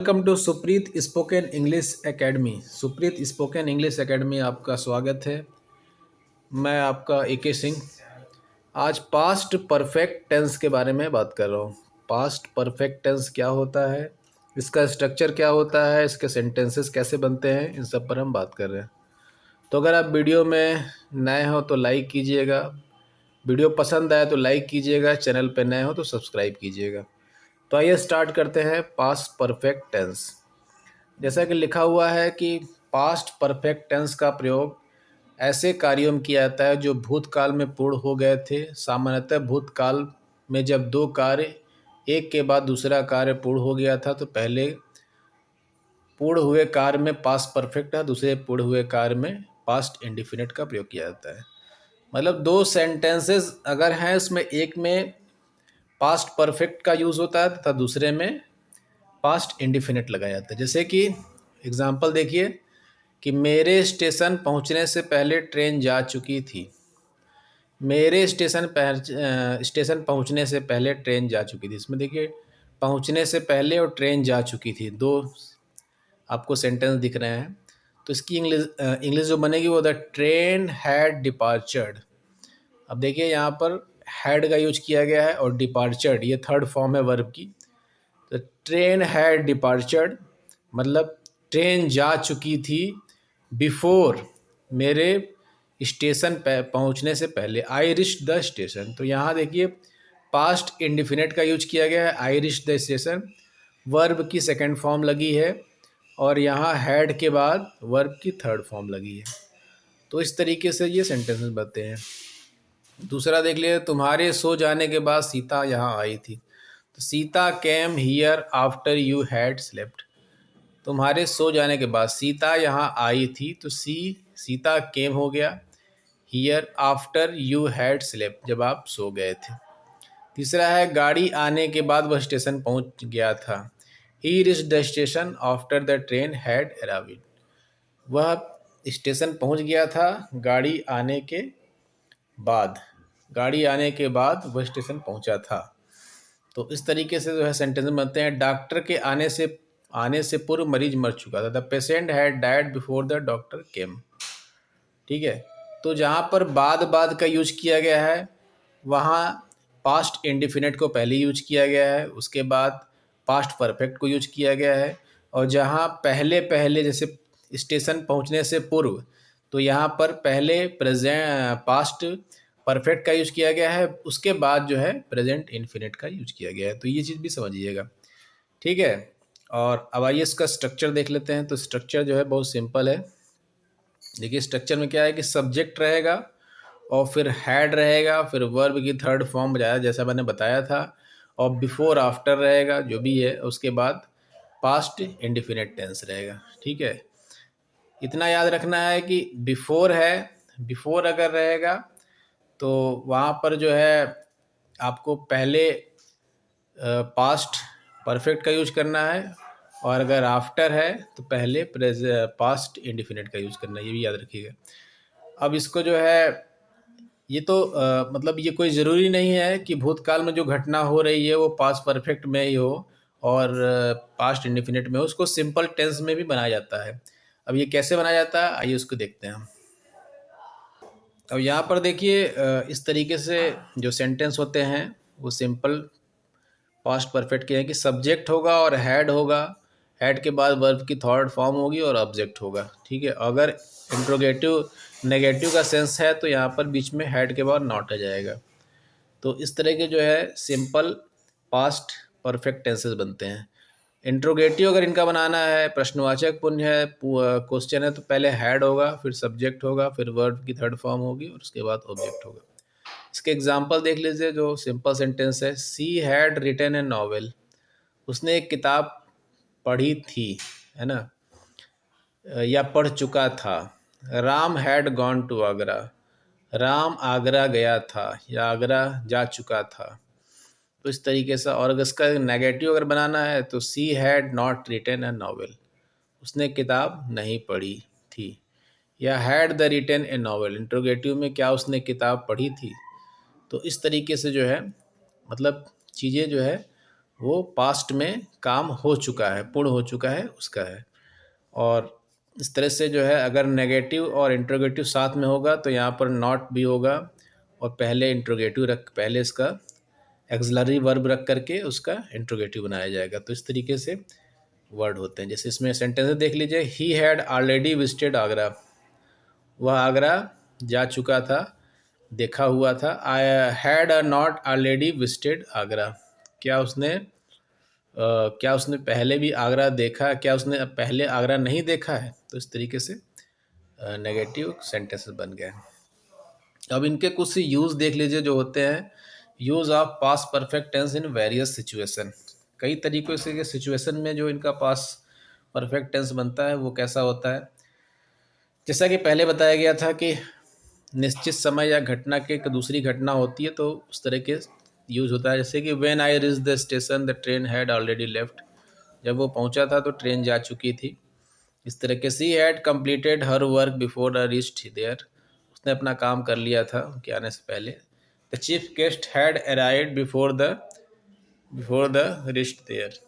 Welcome to Supreet spoken English academy. Supreet spoken English academy आपका स्वागत है। मैं आपका एके सिंह। आज पास्ट परफेक्ट टेंस के बारे में बात कर रहा हूँ। पास्ट परफेक्ट टेंस क्या होता है, इसका स्ट्रक्चर क्या होता है, इसके सेंटेंसेस कैसे बनते हैं, इन सब पर हम बात कर रहे हैं। तो अगर आप वीडियो में नए हो तो लाइक कीजिएगा, वीडियो पसंद आए तो लाइक कीजिएगा, चैनल पर नए हो तो सब्सक्राइब कीजिएगा। तो आइए स्टार्ट करते हैं पास्ट परफेक्ट टेंस। जैसा कि लिखा हुआ है कि पास्ट परफेक्ट टेंस का प्रयोग ऐसे कार्यों में किया जाता है जो भूतकाल में पूर्ण हो गए थे। सामान्यतः भूतकाल में जब दो कार्य एक के बाद दूसरा कार्य पूर्ण हो गया था तो पहले पूर्ण हुए कार्य में पास्ट परफेक्ट है, दूसरे पूर्ण हुए कार्य में पास्ट इंडिफिनिट का प्रयोग किया जाता है। मतलब दो सेंटेंसेस अगर हैं, उसमें एक में पास्ट परफेक्ट का यूज़ होता है तथा दूसरे में पास्ट इंडिफिनिट लगाया जाता है। जैसे कि एग्जाम्पल देखिए कि मेरे स्टेशन पहुंचने से पहले ट्रेन जा चुकी थी। मेरे स्टेशन पहुंचने से पहले ट्रेन जा चुकी थी। इसमें देखिए पहुंचने से पहले और ट्रेन जा चुकी थी, दो आपको सेंटेंस दिख रहे हैं। तो इसकी इंग्लिश जो बनेगी वो द ट्रेन हैड डिपार्चर्ड। अब देखिए यहाँ पर हैड का यूज किया गया है और डिपार्चर्ड ये थर्ड फॉर्म है वर्ब की। तो ट्रेन हैड डिपार्चर्ड मतलब ट्रेन जा चुकी थी बिफोर, मेरे स्टेशन पे पहुंचने से पहले। आई रिच द स्टेशन, तो यहाँ देखिए पास्ट इंडिफिनिट का यूज किया गया है, आई रिच द स्टेशन। वर्ब की सेकंड फॉर्म लगी है और यहाँ हैड के बाद वर्ब की थर्ड फॉर्म लगी है। तो इस तरीके से ये सेंटेंसेस बनते हैं। दूसरा देख लिए, तुम्हारे सो जाने के बाद सीता यहाँ आई थी। तो Sita came here after you had slept. तुम्हारे सो जाने के बाद सीता यहाँ आई थी, तो सीता केम हो गया, here after you had slept जब आप सो गए थे। तीसरा है गाड़ी आने के बाद वह स्टेशन पहुँच गया था। He reached the station after the train had arrived. वह स्टेशन पहुँच गया था बाद गाड़ी आने के बाद वह स्टेशन पहुंचा था। तो इस तरीके से जो है सेंटेंस बनते हैं। डॉक्टर के आने से पूर्व मरीज मर चुका था। The patient had died before the doctor केम। ठीक है, तो जहाँ पर बाद का यूज किया गया है वहाँ पास्ट इंडिफिनिट को पहले यूज किया गया है, उसके बाद पास्ट परफेक्ट को यूज किया गया है। और जहाँ पहले पहले जैसे स्टेशन पहुँचने से पूर्व, तो यहाँ पर पहले पास्ट परफेक्ट का यूज किया गया है, उसके बाद जो है प्रेजेंट इन्फिनिट का यूज किया गया है। तो ये चीज़ भी समझिएगा, ठीक है। और अब आइए इसका स्ट्रक्चर देख लेते हैं। तो स्ट्रक्चर जो है बहुत सिंपल है। देखिए स्ट्रक्चर में क्या है कि सब्जेक्ट रहेगा और फिर हैड रहेगा, फिर वर्ब की थर्ड फॉर्म बजाया जैसा मैंने बताया था, और बिफोर आफ्टर रहेगा जो भी है, उसके बाद पास्ट इंडिफिनिट टेंस रहेगा। ठीक है, इतना याद रखना है कि बिफोर है, बिफोर अगर रहेगा तो वहाँ पर जो है आपको पहले पास्ट परफेक्ट का यूज करना है, और अगर आफ्टर है तो पहले पास्ट इंडिफिनिट का यूज करना है, ये भी याद रखिएगा। अब इसको जो है ये तो मतलब ये कोई ज़रूरी नहीं है कि भूतकाल में जो घटना हो रही है वो पास्ट परफेक्ट में ही हो और पास्ट इंडिफिनिट में हो। उसको सिंपल टेंस में भी बनाया जाता है। अब ये कैसे बनाया जाता है आइए उसको देखते हैं हम। अब यहाँ पर देखिए इस तरीके से जो सेंटेंस होते हैं वो सिंपल पास्ट परफेक्ट के हैं कि सब्जेक्ट होगा और हेड होगा, हेड के बाद वर्ब की थर्ड फॉर्म होगी और ऑब्जेक्ट होगा। ठीक है, अगर इंट्रोगेटिव नेगेटिव का सेंस है तो यहाँ पर बीच में हेड के बाद नॉट आ जाएगा। तो इस तरह के जो है सिंपल पास्ट परफेक्ट टेंसेस बनते हैं। इंट्रोगेटिव अगर इनका बनाना है, प्रश्नवाचक पुंज है, क्वेश्चन है, तो पहले हैड होगा, फिर सब्जेक्ट होगा, फिर वर्ब की थर्ड फॉर्म होगी और उसके बाद ऑब्जेक्ट होगा। इसके एग्जांपल देख लीजिए। जो सिंपल सेंटेंस है, she had written a novel. उसने एक किताब पढ़ी थी, है ना, या पढ़ चुका था। Ram had gone to Agra. Ram Agra गया था या आगरा जा चुका था। तो इस तरीके से। और अगर इसका नेगेटिव अगर बनाना है तो she had not written a novel. उसने किताब नहीं पढ़ी थी। या had the written a novel, interrogative में क्या उसने किताब पढ़ी थी। तो इस तरीके से जो है मतलब चीज़ें जो है वो पास्ट में काम हो चुका है, पूर्ण हो चुका है उसका है। और इस तरह से जो है अगर नेगेटिव और इंट्रोगेटिव साथ में होगा तो यहाँ पर नॉट भी होगा, और पहले इंट्रोगेटिव रख, पहले इसका एक्सलरी वर्ब रख करके उसका इंट्रोगेटिव बनाया जाएगा। तो इस तरीके से वर्ड होते हैं। जैसे इसमें सेंटेंस देख लीजिए, he had already visited Agra, वह आगरा जा चुका था, देखा हुआ था। I had not already visited Agra, क्या उसने क्या उसने पहले भी आगरा देखा, क्या उसने पहले आगरा नहीं देखा है। तो इस तरीके से नेगेटिव सेंटेंसेस बन गए। अब इनके कुछ यूज़ देख लीजिए जो होते हैं। Use of past perfect tense in various situation, कई तरीक़ों से के सिचुएशन में जो इनका पास्ट परफेक्ट टेंस बनता है वो कैसा होता है। जैसा कि पहले बताया गया था कि निश्चित समय या घटना के एक दूसरी घटना होती है तो उस तरह के यूज़ होता है। जैसे कि when I reach the station the train had already left, जब वो पहुंचा था तो ट्रेन जा चुकी थी। इस तरह के she had completed her work before the reached there, उसने अपना काम कर लिया था उनके आने से पहले। The chief guest had arrived before the reached there.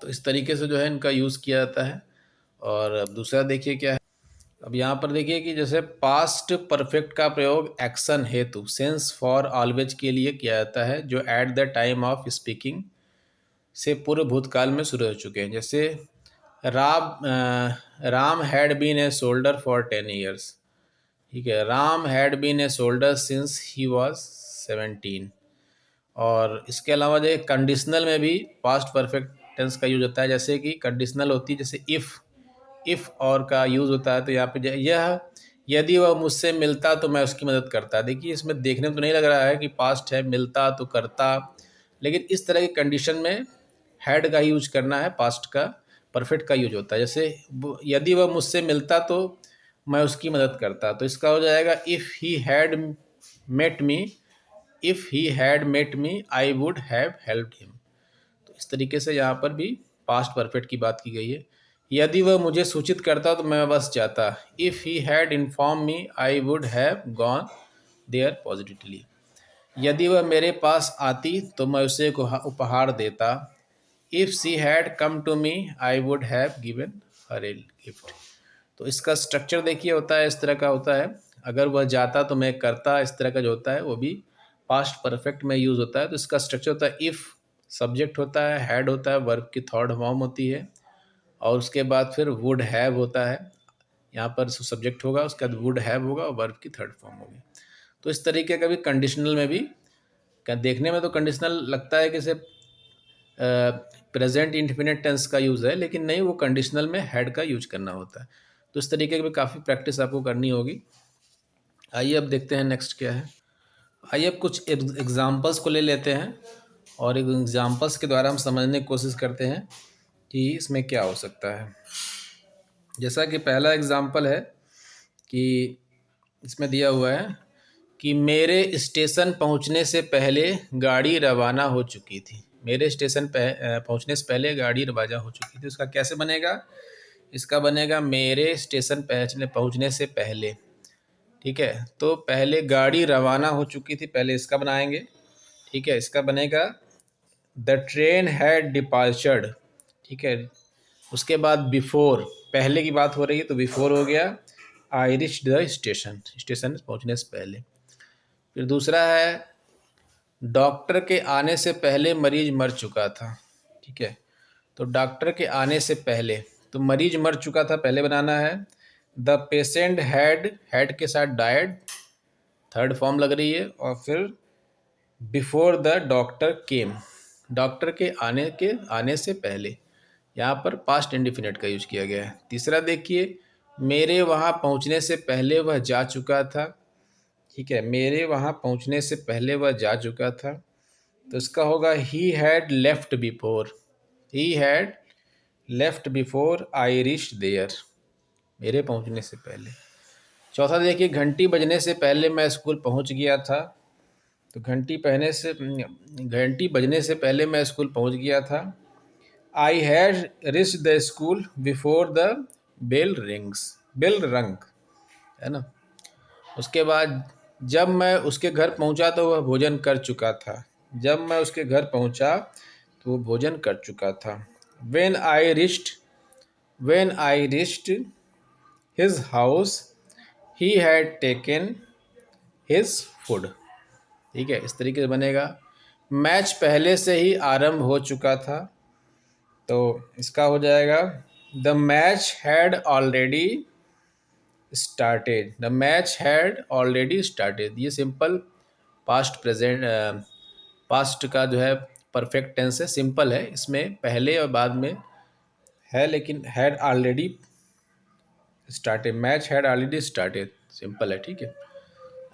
तो इस तरीके से जो है इनका यूज़ किया जाता है। और अब दूसरा देखिए क्या है। अब यहाँ पर देखिए कि जैसे पास्ट परफेक्ट का प्रयोग एक्शन हेतु सेंस फॉर ऑलवेज के लिए किया जाता है, जो at the time of speaking से पूर्व भूतकाल में शुरू हो चुके हैं। जैसे Ram had been a soldier for 10 years, ठीक है, Ram had been a soldier since he was 17। और इसके अलावा जो कंडीशनल में भी पास्ट परफेक्ट टेंस का यूज होता है। जैसे कि कंडीशनल होती है, जैसे इफ़ और का यूज़ होता है। तो यहाँ पे यह यदि वह मुझसे मिलता तो मैं उसकी मदद करता। देखिए इसमें देखने में तो नहीं लग रहा है कि पास्ट है, मिलता तो करता, लेकिन इस तरह की कंडीशन में हैड का यूज करना है, पास्ट का परफेक्ट का यूज होता है। जैसे यदि वह मुझसे मिलता तो मैं उसकी मदद करता, तो इसका हो जाएगा if he had met me I would have helped him. तो इस तरीके से यहाँ पर भी पास्ट परफेक्ट की बात की गई है। यदि वह मुझे सूचित करता तो मैं बस जाता। If he had inform me I would have gone there positively. यदि वह मेरे पास आती तो मैं उसे एक उपहार देता। If she had come to me I would have given her a gift. तो इसका स्ट्रक्चर देखिए होता है, इस तरह का होता है। अगर वह जाता तो मैं करता, इस तरह का जो होता है वो भी पास्ट परफेक्ट में यूज़ होता है। तो इसका स्ट्रक्चर होता है, इफ़ सब्जेक्ट होता है, हैड होता है, वर्ब की थर्ड फॉर्म होती है, और उसके बाद फिर वुड हैव होता है। यहाँ पर सब्जेक्ट होगा, उसके बाद वुड हैव होगा और वर्ब की थर्ड फॉर्म होगी। तो इस तरीके का भी कंडीशनल में भी, क्या देखने में तो कंडीशनल लगता है कि सिर्फ प्रेजेंट इंडेफिनिट टेंस का यूज़ है, लेकिन नहीं, वो कंडीशनल में हैड का यूज करना होता है। तो इस तरीके की भी काफ़ी प्रैक्टिस आपको करनी होगी। आइए अब देखते हैं नेक्स्ट क्या है। आइए अब कुछ एग्जांपल्स को ले लेते हैं और एग्जांपल्स के द्वारा हम समझने की कोशिश करते हैं कि इसमें क्या हो सकता है। जैसा कि पहला एग्जांपल है कि इसमें दिया हुआ है कि मेरे स्टेशन पहुंचने से पहले गाड़ी रवाना हो चुकी थी। मेरे स्टेशन पहुंचने से पहले गाड़ी रवाना हो चुकी थी। इसका कैसे बनेगा? इसका बनेगा मेरे स्टेशन पहुंचने से पहले, ठीक है। तो पहले गाड़ी रवाना हो चुकी थी, पहले इसका बनाएंगे, ठीक है। इसका बनेगा द ट्रेन हैड डिपार्चर्ड, ठीक है। उसके बाद बिफोर, पहले की बात हो रही है तो बिफोर हो गया। आई रिच्ड द स्टेशन, स्टेशन पहुंचने से पहले। फिर दूसरा है डॉक्टर के आने से पहले मरीज मर चुका था, ठीक है। तो डॉक्टर के आने से पहले, तो मरीज मर चुका था पहले बनाना है। द पेशेंट हैड के साथ डायड, थर्ड फॉर्म लग रही है। और फिर before the doctor came, doctor के आने से पहले, यहाँ पर पास्ट इंडेफिनिट का यूज किया गया है। तीसरा देखिए, मेरे वहाँ पहुँचने से पहले वह जा चुका था, ठीक है। मेरे वहाँ पहुँचने से पहले वह जा चुका था, तो इसका होगा he had left before I reached there, मेरे पहुँचने से पहले। चौथा देखिए, घंटी बजने से पहले मैं स्कूल पहुँच गया था। तो घंटी बजने से पहले मैं स्कूल पहुँच गया था। I had reached the school before the bell rang, है ना। उसके बाद जब मैं उसके घर पहुंचा तो वह भोजन कर चुका था। जब मैं उसके घर पहुंचा तो वो भोजन कर चुका था। When I reached his house he had taken his food. ठीक है, इस तरीके से बनेगा। मैच पहले से ही आरंभ हो चुका था, तो इसका हो जाएगा the match had already started. The match had already started. ये सिंपल पास्ट का जो है परफेक्ट टेंस है, सिंपल है, इसमें पहले और बाद में है, लेकिन had already started, match had already started, simple है। ठीक है,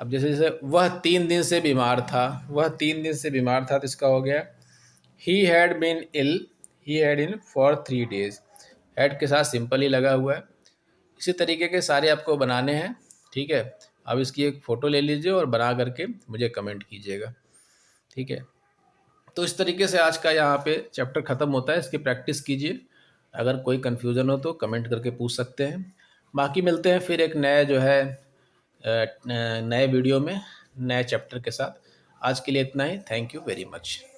अब जैसे जैसे वह 3 दिन से बीमार था, वह 3 दिन से बीमार था, तो इसका हो गया he had been ill, he had in for 3 days। Had के साथ सिंपल ही लगा हुआ है। इसी तरीके के सारे आपको बनाने हैं। ठीक है, अब इसकी एक फ़ोटो ले लीजिए और बना करके मुझे कमेंट कीजिएगा। ठीक है, तो इस तरीके से आज का यहाँ पे चैप्टर ख़त्म होता है। इसकी प्रैक्टिस कीजिए, अगर कोई कन्फ्यूज़न हो तो कमेंट करके पूछ सकते हैं। बाकी मिलते हैं फिर एक नए जो है नए वीडियो में नए चैप्टर के साथ। आज के लिए इतना ही। Thank you very much.